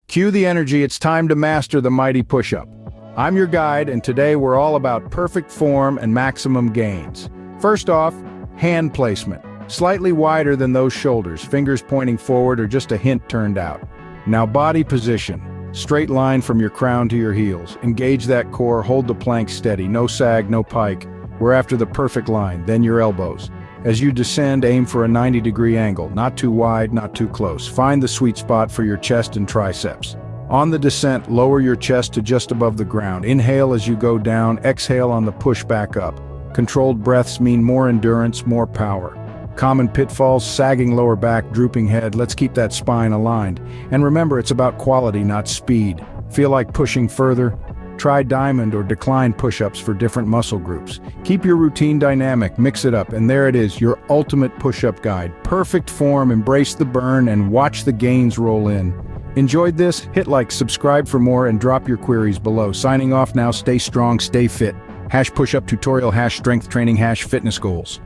Cue the energy, it's time to master the mighty push-up. I'm your guide, and today we're all about perfect form and maximum gains. First off, hand placement. Slightly wider than those shoulders, fingers pointing forward or just a hint turned out. Now body position. Straight line from your crown to your heels. Engage that core, hold the plank steady, no sag, no pike. We're after the perfect line, then your elbows. As you descend, aim for a 90-degree angle, not too wide, not too close. Find the sweet spot for your chest and triceps. On the descent, lower your chest to just above the ground. Inhale as you go down, exhale on the push back up. Controlled breaths mean more endurance, more power. Common pitfalls, sagging lower back, drooping head. Let's keep that spine aligned. And remember, it's about quality, not speed. Feel like pushing further? Try diamond or decline push-ups for different muscle groups. Keep your routine dynamic, mix it up, and there it is, your ultimate push-up guide. Perfect form, embrace the burn, and watch the gains roll in. Enjoyed this? Hit like, subscribe for more, and drop your queries below. Signing off now, stay strong, stay fit. #push-up tutorial, #strength training, #fitness goals.